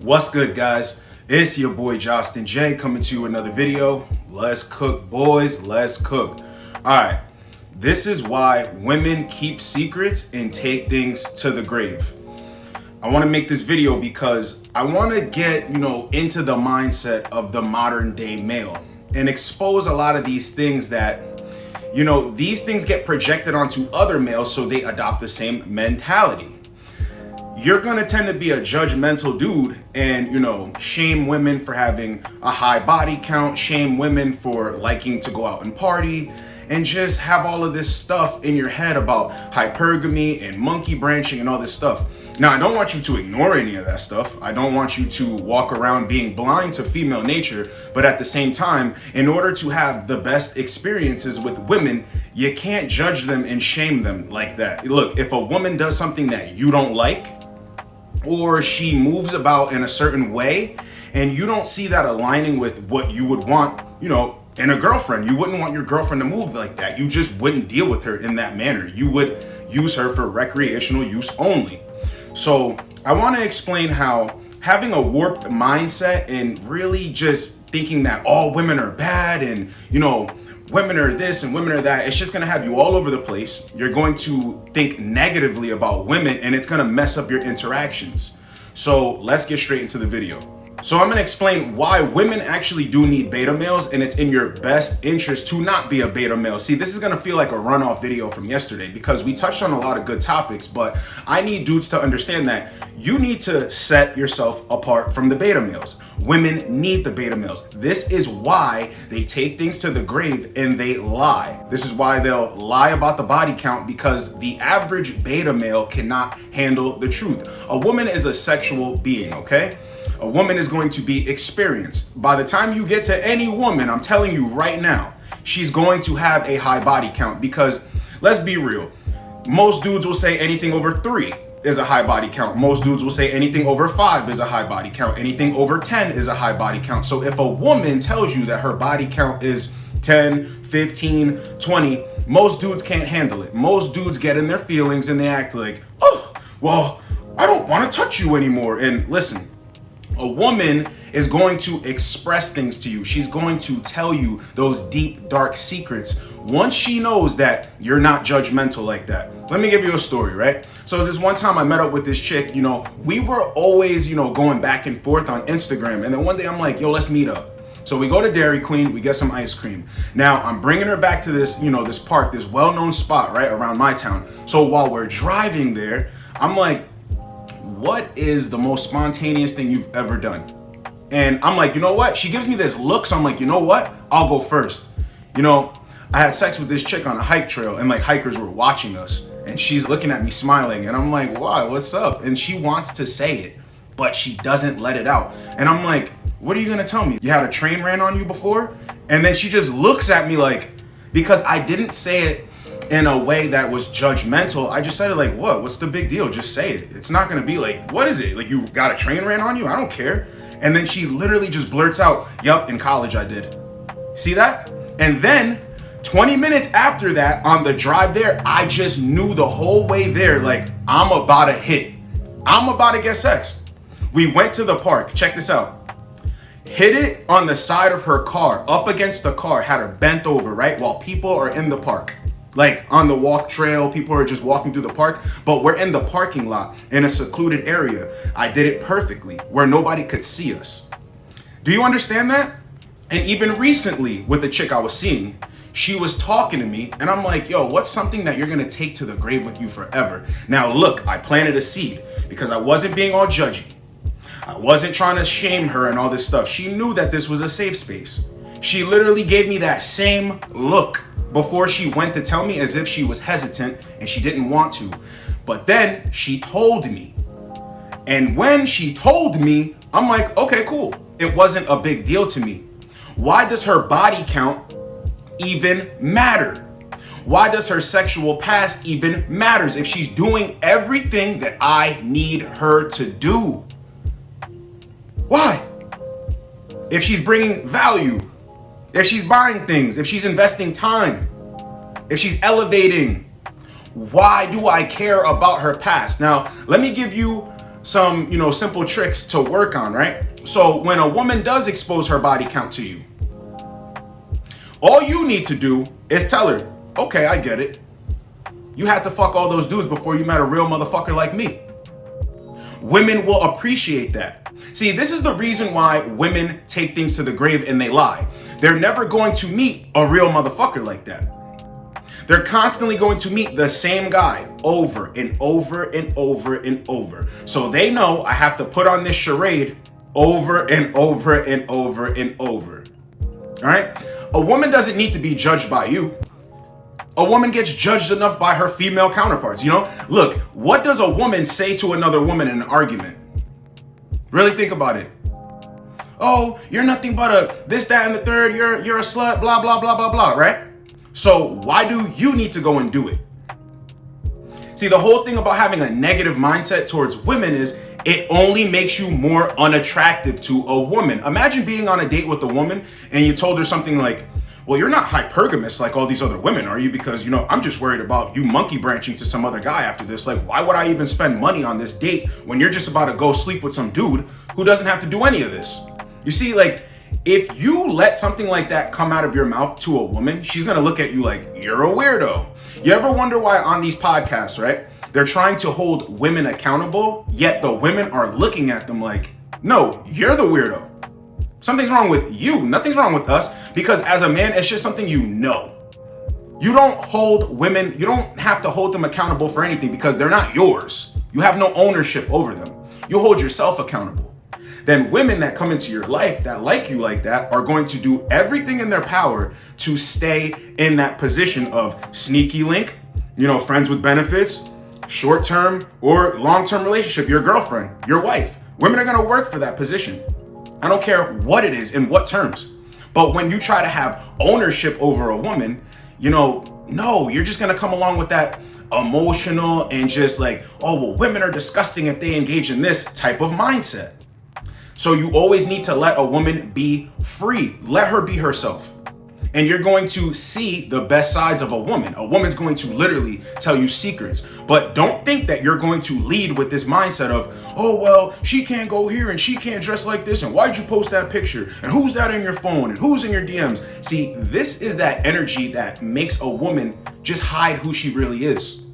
What's good, guys? It's your boy Justin J coming to you with another video. Let's cook, boys. Let's cook. All right. This is why women keep secrets and take things to the grave. I want to make this video because I want to get, into the mindset of the modern day male and expose a lot of these things that, these things get projected onto other males so they adopt the same mentality. You're gonna tend to be a judgmental dude and, shame women for having a high body count, shame women for liking to go out and party, and just have all of this stuff in your head about hypergamy and monkey branching and all this stuff. Now, I don't want you to ignore any of that stuff. I don't want you to walk around being blind to female nature, but at the same time, in order to have the best experiences with women, you can't judge them and shame them like that. Look, if a woman does something that you don't like, or she moves about in a certain way and you don't see that aligning with what you would want, in a girlfriend, you wouldn't want your girlfriend to move like that. You just wouldn't deal with her in that manner. You would use her for recreational use only. So I want to explain how having a warped mindset and really just thinking that all women are bad and, women are this and women are that, it's just going to have you all over the place. You're going to think negatively about women and it's going to mess up your interactions. So let's get straight into the video. So I'm going to explain why women actually do need beta males, and it's in your best interest to not be a beta male. See, this is going to feel like a runoff video from yesterday because we touched on a lot of good topics, but I need dudes to understand that you need to set yourself apart from the beta males. Women need the beta males. This is why they take things to the grave and they lie. This is why they'll lie about the body count, because the average beta male cannot handle the truth. A woman is a sexual being, okay? A woman is going to be experienced. By the time you get to any woman, I'm telling you right now, she's going to have a high body count, because let's be real. Most dudes will say anything over 3 is a high body count. Most dudes will say anything over 5 is a high body count. Anything over 10 is a high body count. So if a woman tells you that her body count is 10, 15, 20, most dudes can't handle it. Most dudes get in their feelings and they act like, oh, well, I don't want to touch you anymore. And listen, a woman is going to express things to you. She's going to tell you those deep, dark secrets once she knows that you're not judgmental like that. Let me give you a story, right? So this one time I met up with this chick, we were always, going back and forth on Instagram. And then one day I'm like, yo, let's meet up. So we go to Dairy Queen, we get some ice cream. Now I'm bringing her back to this, this park, this well-known spot right around my town. So while we're driving there, I'm like, what is the most spontaneous thing you've ever done? And I'm like, you know what? She gives me this look, so I'm like, you know what? I'll go first. I had sex with this chick on a hike trail, and hikers were watching us, and she's looking at me smiling, and I'm like, why? What's up? And she wants to say it, but she doesn't let it out. And I'm like, what are you gonna tell me? You had a train ran on you before? And then she just looks at me like, because I didn't say it in a way that was judgmental. I just said it like, what's the big deal? Just say it. It's not gonna be like, what is it? Like, you got a train ran on you? I don't care. And then she literally just blurts out, yup, in college I did. See that? And then 20 minutes after that, on the drive there, I just knew the whole way there, like, I'm about to hit. I'm about to get sex. We went to the park. Check this out. Hit it on the side of her car, up against the car, had her bent over, right? While people are in the park. Like on the walk trail, people are just walking through the park, but we're in the parking lot in a secluded area. I did it perfectly where nobody could see us. Do you understand that? And even recently with the chick I was seeing, she was talking to me and I'm like, yo, what's something that you're gonna take to the grave with you forever? Now look, I planted a seed because I wasn't being all judgy. I wasn't trying to shame her and all this stuff. She knew that this was a safe space. She literally gave me that same look before she went to tell me, as if she was hesitant and she didn't want to. But then she told me. And when she told me, I'm like, okay, cool. It wasn't a big deal to me. Why does her body count even matter? Why does her sexual past even matters if she's doing everything that I need her to do? Why? If she's bringing value, if she's buying things, if she's investing time, if she's elevating, why do I care about her past? Now, let me give you some, simple tricks to work on, right? So when a woman does expose her body count to you, all you need to do is tell her, okay, I get it. You had to fuck all those dudes before you met a real motherfucker like me. Women will appreciate that. See, this is the reason why women take things to the grave and they lie. They're never going to meet a real motherfucker like that. They're constantly going to meet the same guy over and over and over and over. So they know I have to put on this charade over and over and over and over. All right? A woman doesn't need to be judged by you. A woman gets judged enough by her female counterparts. Look, what does a woman say to another woman in an argument? Really think about it. Oh, you're nothing but a this, that, and the third. You're a slut, blah, blah, blah, blah, blah, right? So why do you need to go and do it? See, the whole thing about having a negative mindset towards women is it only makes you more unattractive to a woman. Imagine being on a date with a woman and you told her something like, well, you're not hypergamous like all these other women, are you? Because, I'm just worried about you monkey branching to some other guy after this. Like, why would I even spend money on this date when you're just about to go sleep with some dude who doesn't have to do any of this? You see, like, if you let something like that come out of your mouth to a woman, she's going to look at you like you're a weirdo. You ever wonder why on these podcasts, right, they're trying to hold women accountable, yet the women are looking at them like, no, you're the weirdo. Something's wrong with you. Nothing's wrong with us, because as a man, it's just something you know. You don't hold women, you don't have to hold them accountable for anything because they're not yours. You have no ownership over them. You hold yourself accountable. Then women that come into your life that like you like that are going to do everything in their power to stay in that position of sneaky link, friends with benefits, short-term or long-term relationship, your girlfriend, your wife. Women are going to work for that position. I don't care what it is, in what terms. But when you try to have ownership over a woman, no, you're just going to come along with that emotional and just like, oh, well, women are disgusting if they engage in this type of mindset. So you always need to let a woman be free. Let her be herself. And you're going to see the best sides of a woman. A woman's going to literally tell you secrets. But don't think that you're going to lead with this mindset of, oh, well, she can't go here and she can't dress like this. And why'd you post that picture? And who's that in your phone? And who's in your DMs? See, this is that energy that makes a woman just hide who she really is.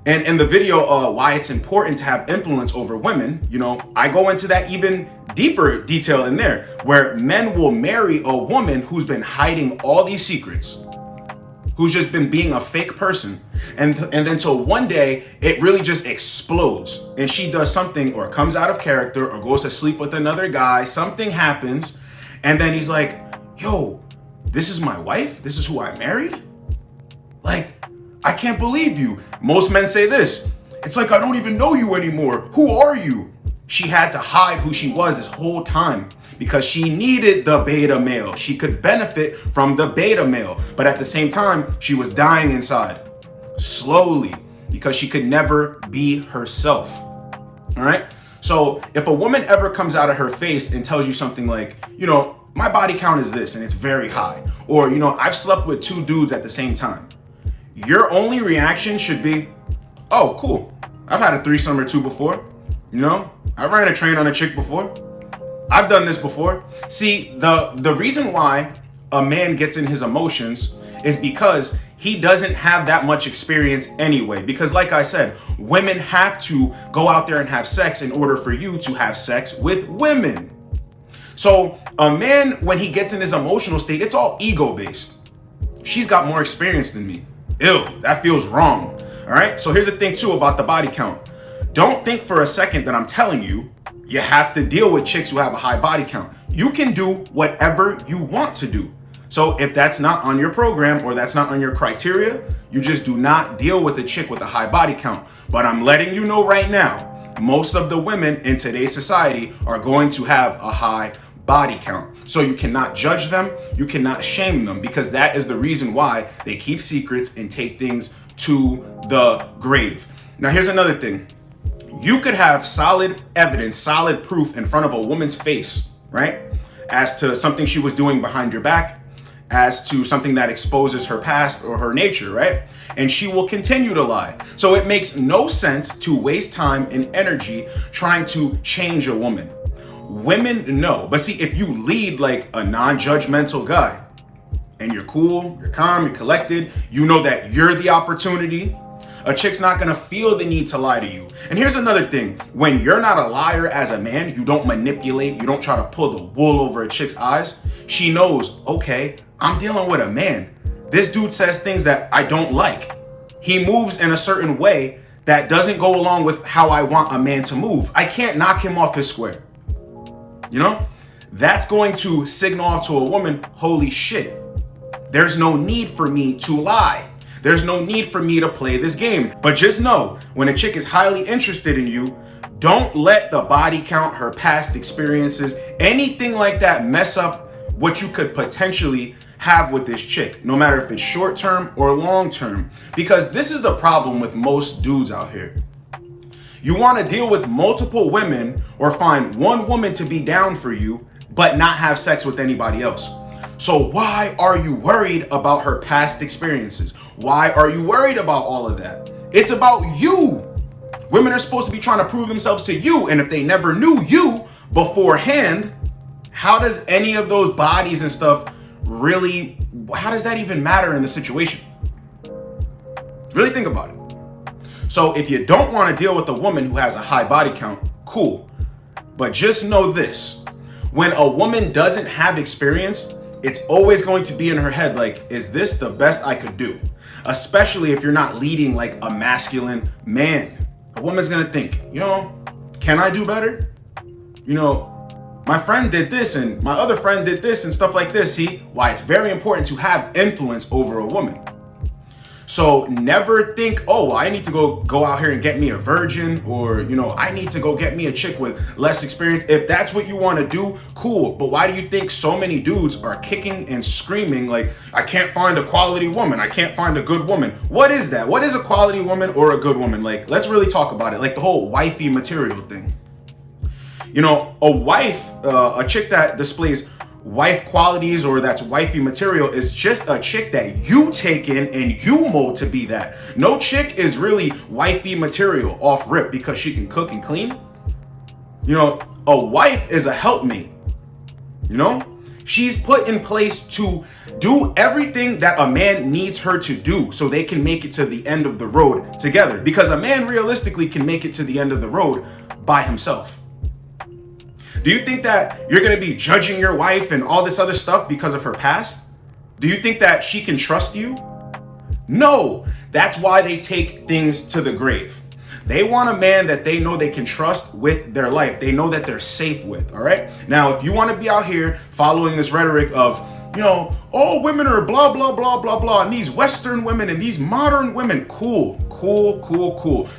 And in the video, why it's important to have influence over women, I go into that even deeper detail in there, where men will marry a woman who's been hiding all these secrets, who's just been being a fake person. And then so one day it really just explodes and she does something or comes out of character or goes to sleep with another guy. Something happens. And then he's like, yo, this is my wife. This is who I married. Like, I can't believe you. Most men say this. It's like, I don't even know you anymore. Who are you? She had to hide who she was this whole time because she needed the beta male. She could benefit from the beta male. But at the same time, she was dying inside slowly because she could never be herself. All right. So if a woman ever comes out of her face and tells you something like, my body count is this and it's very high, or, I've slept with 2 dudes at the same time, your only reaction should be, oh, cool. I've had a threesome or 2 before. I ran a train on a chick before. I've done this before. See, the reason why a man gets in his emotions is because he doesn't have that much experience anyway. Because like I said, women have to go out there and have sex in order for you to have sex with women. So a man, when he gets in his emotional state, it's all ego-based. She's got more experience than me. Ew, that feels wrong. All right. So here's the thing too about the body count. Don't think for a second that I'm telling you have to deal with chicks who have a high body count. You can do whatever you want to do. So if that's not on your program or that's not on your criteria, you just do not deal with a chick with a high body count. But I'm letting you know right now, most of the women in today's society are going to have a high body count. So you cannot judge them, you cannot shame them, because that is the reason why they keep secrets and take things to the grave. Now here's another thing. You could have solid evidence, solid proof in front of a woman's face, right? As to something she was doing behind your back. as to something that exposes her past or her nature, right? And she will continue to lie. So it makes no sense to waste time and energy trying to change a woman. Women know. But see, if you lead like a non-judgmental guy and you're cool, you're calm, you're collected, you know that you're the opportunity, a chick's not gonna feel the need to lie to you. And here's another thing. When you're not a liar as a man, you don't manipulate, you don't try to pull the wool over a chick's eyes. She knows, okay, I'm dealing with a man. This dude says things that I don't like. He moves in a certain way that doesn't go along with how I want a man to move. I can't knock him off his square. You know? That's going to signal off to a woman, holy shit, there's no need for me to lie. There's no need for me to play this game. But just know, when a chick is highly interested in you, don't let the body count, her past experiences, anything like that mess up what you could potentially have with this chick, no matter if it's short term or long term. Because this is the problem with most dudes out here. You want to deal with multiple women or find one woman to be down for you, but not have sex with anybody else. So why are you worried about her past experiences? Why are you worried about all of that? It's about you. Women are supposed to be trying to prove themselves to you. And if they never knew you beforehand, how does any of those bodies and stuff really, how does that even matter in the situation? Really think about it. So if you don't want to deal with a woman who has a high body count, cool. But just know this, when a woman doesn't have experience, it's always going to be in her head like, is this the best I could do? Especially if you're not leading like a masculine man. A woman's gonna think, you know, can I do better? You know, my friend did this and my other friend did this and stuff like this. See why it's very important to have influence over a woman. So never think, oh, well, I need to go out here and get me a virgin, or, you know, I need to go get me a chick with less experience. If that's what you want to do, cool. But why do you think so many dudes are kicking and screaming like, I can't find a quality woman, I can't find a good woman? What is that? What is a quality woman or a good woman? Like, let's really talk about it. Like the whole wifey material thing. You know, a wife, a chick that displays wife qualities or that's wifey material is just a chick that you take in and you mold to be that. No chick is really wifey material off rip because she can cook and clean. You know, a wife is a helpmate. You know, she's put in place to do everything that a man needs her to do so they can make it to the end of the road together, because a man realistically can make it to the end of the road by himself. Do you think that you're going to be judging your wife and all this other stuff because of her past? Do you think that she can trust you? No, that's why they take things to the grave. They want a man that they know they can trust with their life. They know that they're safe with, all right? Now, if you want to be out here following this rhetoric of, you know, all women are blah, blah, blah, blah, blah, and these Western women and these modern women, cool.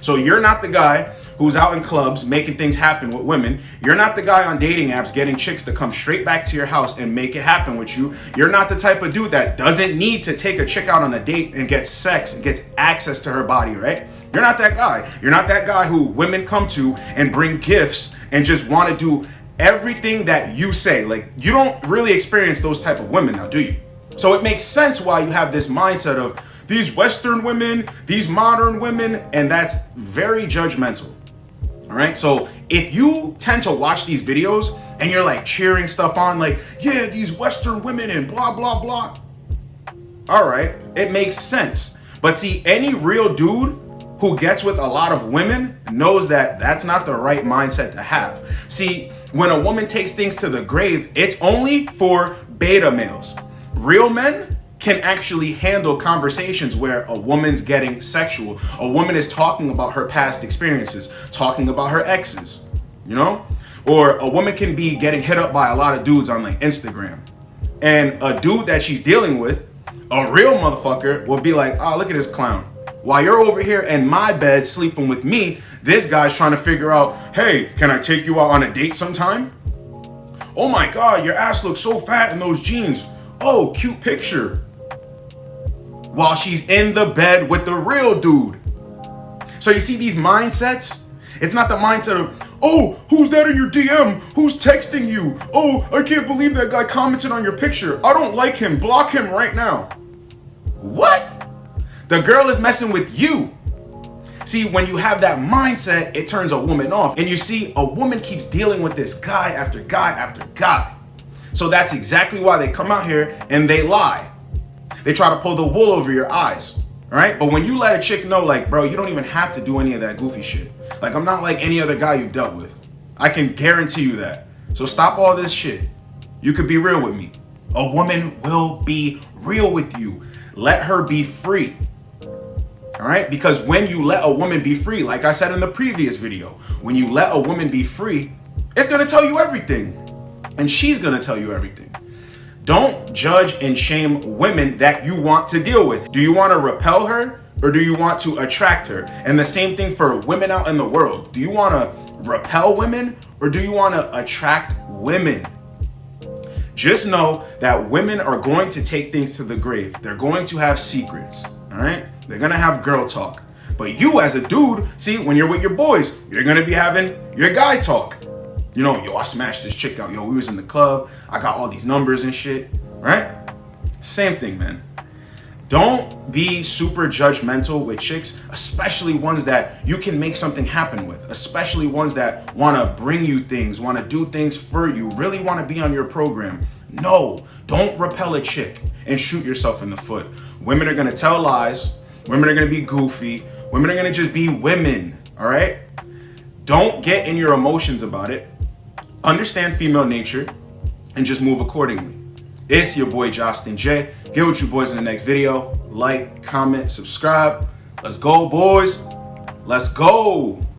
So you're not the guy who's out in clubs making things happen with women. You're not the guy on dating apps getting chicks to come straight back to your house and make it happen with you. You're not the type of dude that doesn't need to take a chick out on a date and get sex and gets access to her body, right? You're not that guy. You're not that guy who women come to and bring gifts and just want to do everything that you say. Like, you don't really experience those type of women now, do you? So it makes sense why you have this mindset of these Western women, these modern women, and that's very judgmental. All right, so if you tend to watch these videos and you're like cheering stuff on, like, yeah, these Western women and blah, blah, blah. All right, it makes sense. But see, any real dude who gets with a lot of women knows that that's not the right mindset to have. See, when a woman takes things to the grave, it's only for beta males. Real men can actually handle conversations where a woman's getting sexual. A woman is talking about her past experiences, talking about her exes, you know? Or a woman can be getting hit up by a lot of dudes on like Instagram. And a dude that she's dealing with, a real motherfucker, will be like, oh, look at this clown. While you're over here in my bed sleeping with me, this guy's trying to figure out, hey, can I take you out on a date sometime? Oh my God, your ass looks so fat in those jeans. Oh, cute picture. While she's in the bed with the real dude. So you see these mindsets? It's not the mindset of, oh, who's that in your DM? Who's texting you? Oh, I can't believe that guy commented on your picture. I don't like him. Block him right now. What? The girl is messing with you. See, when you have that mindset, it turns a woman off. And you see, a woman keeps dealing with this guy after guy after guy. So that's exactly why they come out here and they lie. They try to pull the wool over your eyes, all right? But when you let a chick know, like, bro, you don't even have to do any of that goofy shit. Like, I'm not like any other guy you've dealt with. I can guarantee you that. So stop all this shit. You could be real with me. A woman will be real with you. Let her be free. All right? Because when you let a woman be free, like I said in the previous video, when you let a woman be free, it's going to tell you everything. And she's going to tell you everything. Don't judge and shame women that you want to deal with. Do you want to repel her or do you want to attract her? And the same thing for women out in the world. Do you want to repel women or do you want to attract women? Just know that women are going to take things to the grave. They're going to have secrets, all right? They're going to have girl talk. But you as a dude, see, when you're with your boys, you're going to be having your guy talk. You know, yo, I smashed this chick out. Yo, we was in the club. I got all these numbers and shit, right? Same thing, man. Don't be super judgmental with chicks, especially ones that you can make something happen with, especially ones that want to bring you things, want to do things for you, really want to be on your program. No, don't repel a chick and shoot yourself in the foot. Women are going to tell lies. Women are going to be goofy. Women are going to just be women, all right? Don't get in your emotions about it. Understand female nature and just move accordingly. It's your boy Justin J. Get with you boys in the next video. Like, comment, subscribe. Let's go, boys. Let's go.